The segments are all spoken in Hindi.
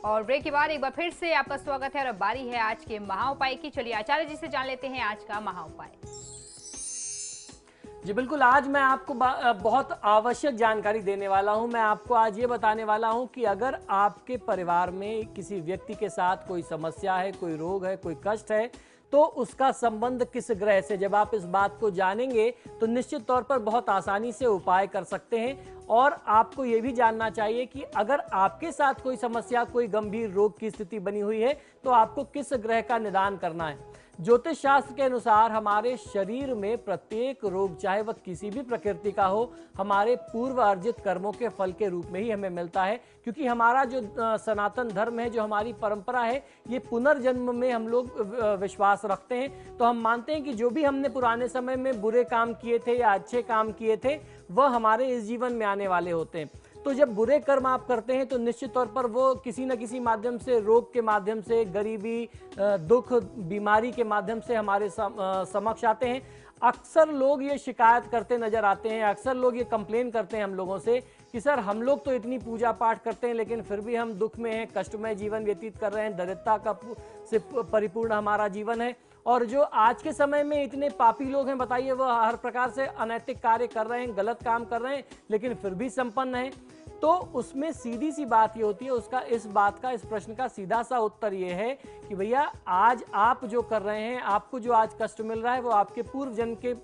और ब्रेक के बाद एक बार फिर से आपका स्वागत है और अब बारी है आज के महाउपाय की। चलिए आचार्य जी से जान लेते हैं आज का महाउपाय। जी बिल्कुल, आज मैं आपको बहुत आवश्यक जानकारी देने वाला हूं। मैं आपको आज ये बताने वाला हूं कि अगर आपके परिवार में किसी व्यक्ति के साथ कोई समस्या है, कोई रोग है, कोई कष्ट है, तो उसका संबंध किस ग्रह से। जब आप इस बात को जानेंगे तो निश्चित तौर पर बहुत आसानी से उपाय कर सकते हैं। और आपको ये भी जानना चाहिए कि अगर आपके साथ कोई समस्या, कोई गंभीर रोग की स्थिति बनी हुई है तो आपको किस ग्रह का निदान करना है। ज्योतिष शास्त्र के अनुसार हमारे शरीर में प्रत्येक रोग, चाहे वह किसी भी प्रकृति का हो, हमारे पूर्व अर्जित कर्मों के फल के रूप में ही हमें मिलता है। क्योंकि हमारा जो सनातन धर्म है, जो हमारी परंपरा है, ये पुनर्जन्म में हम लोग विश्वास रखते हैं। तो हम मानते हैं कि जो भी हमने पुराने समय में बुरे काम किए थे या अच्छे काम किए थे, वह हमारे इस जीवन में आने वाले होते हैं। तो जब बुरे कर्म आप करते हैं तो निश्चित तौर पर वो किसी न किसी माध्यम से, रोग के माध्यम से, गरीबी, दुख, बीमारी के माध्यम से हमारे समक्ष आते हैं। अक्सर लोग ये शिकायत करते नजर आते हैं, अक्सर लोग ये कंप्लेन करते हैं हम लोगों से कि सर हम लोग तो इतनी पूजा पाठ करते हैं लेकिन फिर भी हम दुख में हैं, कष्टमय जीवन व्यतीत कर रहे हैं, दरिद्रता का से परिपूर्ण हमारा जीवन है। और जो आज के समय में इतने पापी लोग हैं, बताइए, वह हर प्रकार से अनैतिक कार्य कर रहे हैं, गलत काम कर रहे हैं, लेकिन फिर भी संपन्न हैं। तो उसमें सीधी सी बात ये होती है, उसका इस प्रश्न का सीधा सा उत्तर ये है कि भैया आज आप जो कर रहे हैं, आपको जो आज कष्ट मिल रहा है, वो आपके पूर्व जन्म के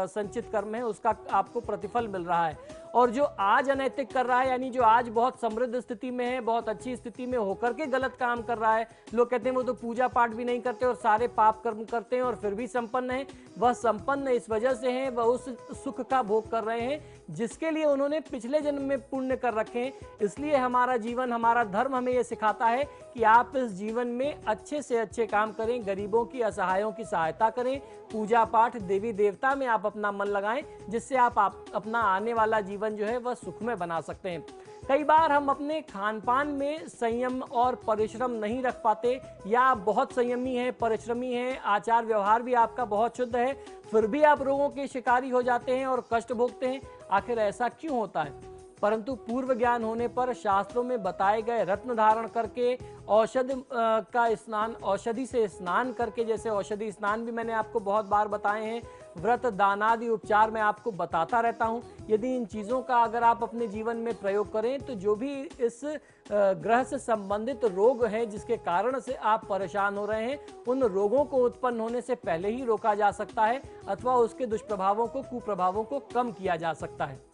संचित कर्म है, उसका आपको प्रतिफल मिल रहा है। और जो आज अनैतिक कर रहा है, यानी जो आज बहुत समृद्ध स्थिति में है, बहुत अच्छी स्थिति में होकर के गलत काम कर रहा है, लोग कहते हैं वो तो पूजा पाठ भी नहीं करते और सारे पाप कर्म करते हैं और फिर भी संपन्न है। वह संपन्न इस वजह से है, वह उस सुख का भोग कर रहे हैं जिसके लिए उन्होंने पिछले जन्म में पुण्य कर रखे हैं। इसलिए हमारा जीवन, हमारा धर्म हमें यह सिखाता है कि आप इस जीवन में अच्छे से अच्छे काम करें, गरीबों की, असहायों की सहायता करें, पूजा पाठ, देवी देवता में आप अपना मन लगाएं, जिससे आप अपना आने वाला जीवन जो है वह सुखमय बना सकते हैं। कई बार हम अपने खान पान में संयम और परिश्रम नहीं रख पाते, या आप बहुत संयमी हैं, परिश्रमी हैं, आचार व्यवहार भी आपका बहुत शुद्ध है, फिर भी आप रोगों के शिकारी हो जाते हैं और कष्ट भोगते हैं। आखिर ऐसा क्यों होता है? परंतु पूर्व ज्ञान होने पर शास्त्रों में बताए गए रत्न धारण करके, औषधि से स्नान करके, जैसे औषधि स्नान भी मैंने आपको बहुत बार बताए हैं, व्रत, दान आदि उपचार मैं आपको बताता रहता हूं। यदि इन चीज़ों का अगर आप अपने जीवन में प्रयोग करें तो जो भी इस ग्रह से संबंधित रोग हैं जिसके कारण से आप परेशान हो रहे हैं, उन रोगों को उत्पन्न होने से पहले ही रोका जा सकता है, अथवा उसके दुष्प्रभावों को, कुप्रभावों को कम किया जा सकता है।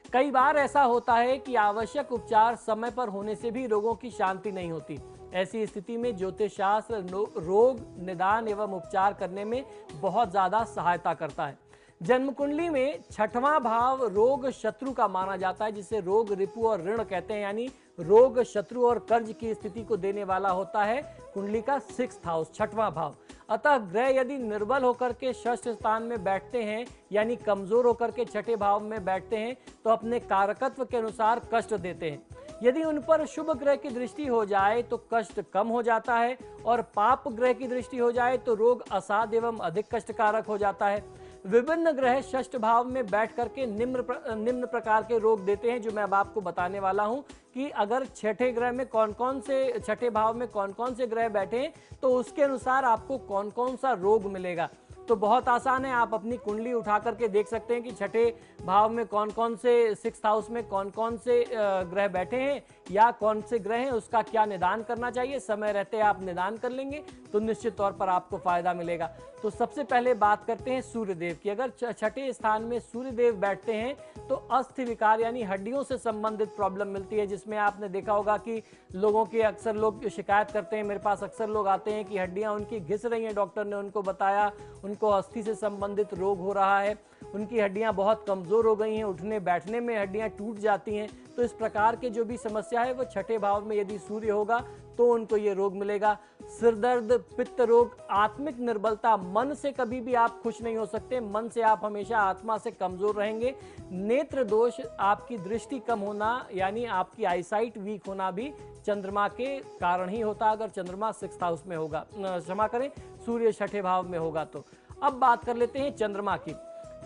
कई बार ऐसा होता है कि आवश्यक उपचार समय पर होने से भी रोगों की शांति नहीं होती। ऐसी स्थिति में ज्योतिष शास्त्र रोग निदान एवं उपचार करने में बहुत ज्यादा सहायता करता है। जन्म कुंडली में 6वां भाव रोग शत्रु का माना जाता है, जिसे रोग, रिपु और ऋण कहते हैं। यानी रोग, शत्रु और कर्ज की स्थिति को देने वाला होता है कुंडली का 6th हाउस, 6वां भाव। अतः ग्रह यदि निर्बल होकर के षष्ठ स्थान में बैठते हैं, यानी कमजोर होकर के 6ठे भाव में बैठते हैं, तो अपने कारकत्व के अनुसार कष्ट देते हैं। यदि उन पर शुभ ग्रह की दृष्टि हो जाए तो कष्ट कम हो जाता है, और पाप ग्रह की दृष्टि हो जाए तो रोग असाध्य एवं अधिक कष्टकारक हो जाता है। विभिन्न ग्रह षष्ठ भाव में बैठ करके निम्न प्रकार के रोग देते हैं, जो मैं अब आपको बताने वाला हूं कि अगर 6ठे ग्रह में कौन कौन से, 6ठे भाव में कौन कौन से ग्रह बैठे हैं तो उसके अनुसार आपको कौन कौन सा रोग मिलेगा। तो बहुत आसान है, आप अपनी कुंडली उठा करके देख सकते हैं कि 6ठे भाव में कौन कौन से, 6th हाउस में कौन कौन से ग्रह बैठे हैं या कौन से ग्रह हैं, उसका क्या निदान करना चाहिए। समय रहते आप निदान कर लेंगे तो निश्चित तौर पर आपको फायदा मिलेगा। तो सबसे पहले बात करते हैं सूर्यदेव की। अगर 6ठे स्थान में सूर्यदेव बैठते हैं तो अस्थि विकार यानी हड्डियों से संबंधित प्रॉब्लम मिलती है, जिसमें आपने देखा होगा कि लोगों के, अक्सर लोग शिकायत करते हैं, मेरे पास अक्सर लोग आते हैं कि हड्डियां उनकी घिस रही हैं, डॉक्टर ने उनको बताया उनको अस्थि से संबंधित रोग हो रहा है, उनकी हड्डियां बहुत कमजोर हो गई हैं, उठने बैठने में हड्डियां टूट जाती हैं। तो इस प्रकार के जो भी समस्या है वो 6ठे भाव में यदि सूर्य होगा तो उनको ये रोग मिलेगा। सिर दर्द, पित्त रोग, आत्मिक निर्बलता, मन से कभी भी आप खुश नहीं हो सकते, मन से आप हमेशा आत्मा से कमजोर रहेंगे। नेत्र दोष, आपकी दृष्टि कम होना यानी आपकी आईसाइट वीक होना भी चंद्रमा के कारण ही होता, अगर चंद्रमा 6th हाउस में होगा, क्षमा करें, सूर्य 6ठे भाव में होगा तो। अब बात कर लेते हैं चंद्रमा की।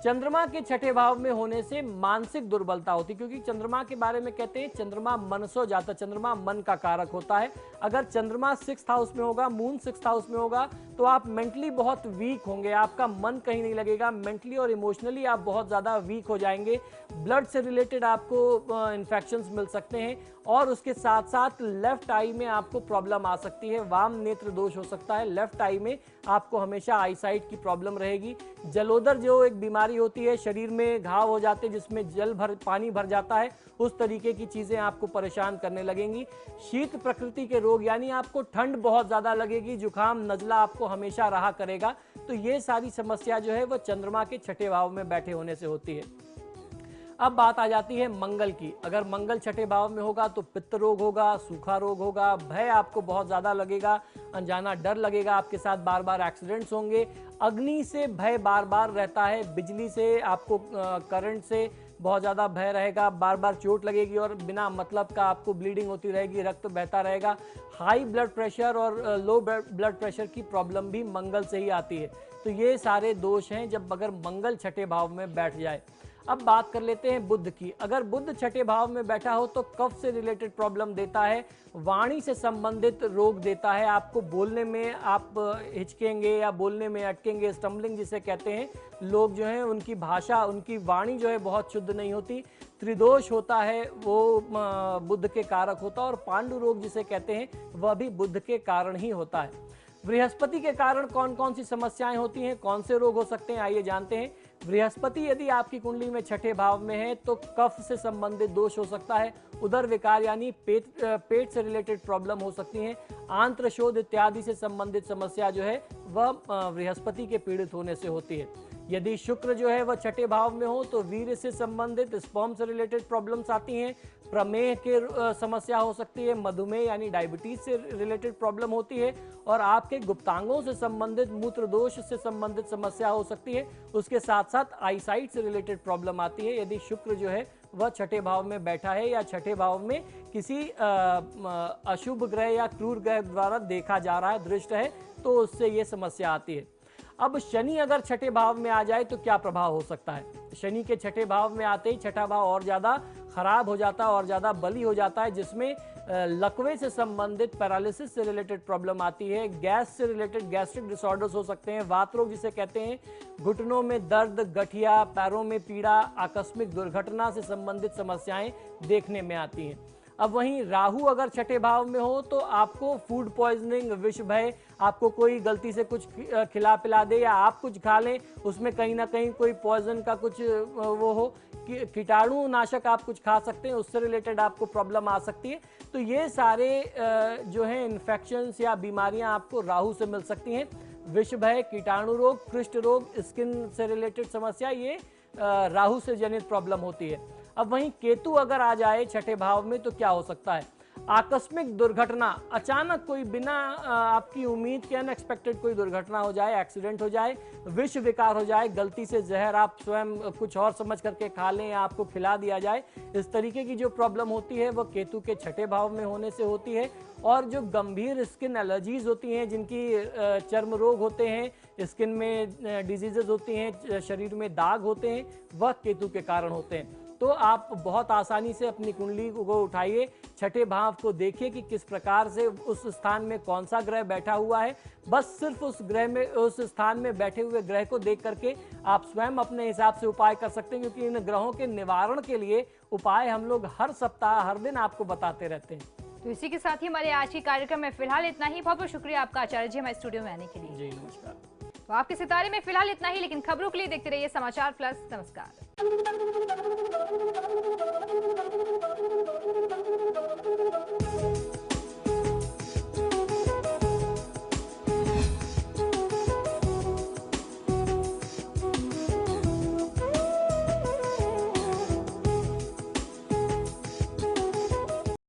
चंद्रमा के छठे भाव में होने से मानसिक दुर्बलता होती, क्योंकि चंद्रमा के बारे में कहते हैं चंद्रमा मनसो जाता, चंद्रमा मन का कारक होता है। अगर चंद्रमा 6th हाउस में होगा, मून 6th हाउस में होगा, तो आप मेंटली बहुत वीक होंगे, आपका मन कहीं नहीं लगेगा, मेंटली और इमोशनली आप बहुत ज़्यादा वीक हो जाएंगे। ब्लड से रिलेटेड आपको इन्फेक्शंस मिल सकते हैं, और उसके साथ साथ लेफ्ट आई में आपको प्रॉब्लम आ सकती है, वाम नेत्र दोष हो सकता है। लेफ्ट आई में आपको हमेशा आईसाइट की प्रॉब्लम रहेगी। जलोदर जो एक बीमारी होती है, शरीर में घाव हो जाते हैं जिसमें पानी भर जाता है, उस तरीके की चीज़ें आपको परेशान करने लगेंगी। शीत प्रकृति के रोग, यानी आपको ठंड बहुत ज़्यादा लगेगी, जुकाम नज़ला आपको हमेशा रहा करेगा। तो ये सारी समस्या जो है वो चंद्रमा के छठे भाव में बैठे होने से होती है। अब बात आ जाती है मंगल की। अगर मंगल छठे भाव में होगा तो पित्त रोग होगा, सूखा रोग होगा, भय आपको बहुत ज़्यादा लगेगा, अनजाना डर लगेगा, आपके साथ बार बार एक्सीडेंट्स होंगे, अग्नि से भय बार बार रहता है, बिजली से आपको करंट से बहुत ज़्यादा भय रहेगा, बार बार चोट लगेगी और बिना मतलब का आपको ब्लीडिंग होती रहेगी, रक्त बहता रहेगा। हाई ब्लड प्रेशर और लो ब्लड प्रेशर की प्रॉब्लम भी मंगल से ही आती है। तो ये सारे दोष हैं जब अगर मंगल छठे भाव में बैठ जाए। अब बात कर लेते हैं बुध की। अगर बुध छठे भाव में बैठा हो तो कफ से रिलेटेड प्रॉब्लम देता है, वाणी से संबंधित रोग देता है, आपको बोलने में आप हिचकेंगे या बोलने में अटकेंगे, स्टम्बलिंग जिसे कहते हैं। लोग जो हैं उनकी भाषा, उनकी वाणी जो है बहुत शुद्ध नहीं होती। त्रिदोष होता है वो बुध के कारक होता है, और पांडु रोग जिसे कहते हैं वह भी बुध के कारण ही होता है। बृहस्पति के कारण कौन कौन सी समस्याएं होती हैं, कौन से रोग हो सकते हैं, आइए जानते हैं। बृहस्पति यदि आपकी कुंडली में छठे भाव में है तो कफ से संबंधित दोष हो सकता है, उदर विकार यानी पेट से रिलेटेड प्रॉब्लम हो सकती हैं, आंत्र शोध इत्यादि से संबंधित समस्या जो है वह बृहस्पति के पीड़ित होने से होती है। यदि शुक्र जो है वह छठे भाव में हो तो वीर्य से संबंधित, स्पर्म से रिलेटेड प्रॉब्लम्स आती हैं, प्रमेह के समस्या हो सकती है, मधुमेह यानी डायबिटीज से रिलेटेड प्रॉब्लम होती है, और आपके गुप्तांगों से संबंधित, मूत्र दोष से संबंधित समस्या हो सकती है। उसके साथ साथ आईसाइट से रिलेटेड प्रॉब्लम आती है यदि शुक्र जो है वह छठे भाव में बैठा है या छठे भाव में किसी अशुभ ग्रह या क्रूर ग्रह द्वारा देखा जा रहा है, दृष्ट है, तो उससे ये समस्या आती है। अब शनि अगर छठे भाव में आ जाए तो क्या प्रभाव हो सकता है? शनि के छठे भाव में आते ही छठा भाव और ज़्यादा खराब हो जाता है और ज़्यादा बली हो जाता है, जिसमें लकवे से संबंधित, पैरालिसिस से रिलेटेड प्रॉब्लम आती है, गैस से रिलेटेड गैस्ट्रिक डिसऑर्डर्स हो सकते हैं, वात रोग जिसे कहते हैं, घुटनों में दर्द, गठिया, पैरों में पीड़ा, आकस्मिक दुर्घटना से संबंधित समस्याएं देखने में आती हैं। अब वहीं राहु अगर छठे भाव में हो तो आपको फूड पॉइजनिंग, विष भय, आपको कोई गलती से कुछ खिला पिला दे या आप कुछ खा लें, उसमें कहीं ना कहीं कोई पॉइजन का कुछ वो हो, कीटाणु नाशक आप कुछ खा सकते हैं, उससे रिलेटेड आपको प्रॉब्लम आ सकती है। तो ये सारे जो हैं इन्फेक्शंस या बीमारियां आपको राहु से मिल सकती हैं। विष भय, कीटाणु रोग, कुष्ठ रोग, स्किन से रिलेटेड समस्या, ये राहु से जनित प्रॉब्लम होती है। अब वहीं केतु अगर आ जाए छठे भाव में तो क्या हो सकता है? आकस्मिक दुर्घटना, अचानक कोई बिना आपकी उम्मीद के अनएक्सपेक्टेड कोई दुर्घटना हो जाए, एक्सीडेंट हो जाए, विष विकार हो जाए, गलती से जहर आप स्वयं कुछ और समझ करके खा लें या आपको खिला दिया जाए, इस तरीके की जो प्रॉब्लम होती है वह केतु के छठे भाव में होने से होती है। और जो गंभीर स्किन एलर्जीज होती हैं, जिनकी चर्म रोग होते हैं, स्किन में डिजीजेज होती हैं, शरीर में दाग होते हैं, वह केतु के कारण होते हैं। तो आप बहुत आसानी से अपनी कुंडली को उठाइए, छठे भाव को देखिए कि किस प्रकार से उस स्थान में कौन सा ग्रह बैठा हुआ है। बस सिर्फ उस ग्रह में, उस स्थान में बैठे हुए ग्रह को देख करके आप स्वयं अपने हिसाब से उपाय कर सकते हैं, क्योंकि इन ग्रहों के निवारण के लिए उपाय हम लोग हर सप्ताह, हर दिन आपको बताते रहते हैं। तो इसी के साथ ही हमारे आज के कार्यक्रम में फिलहाल इतना ही। बहुत बहुत शुक्रिया आपका आचार्य जी हमारे स्टूडियो में आने के लिए। जी नमस्कार। तो आपके सितारे में फिलहाल इतना ही, लेकिन खबरों के लिए देखते रहिए समाचार प्लस। नमस्कार।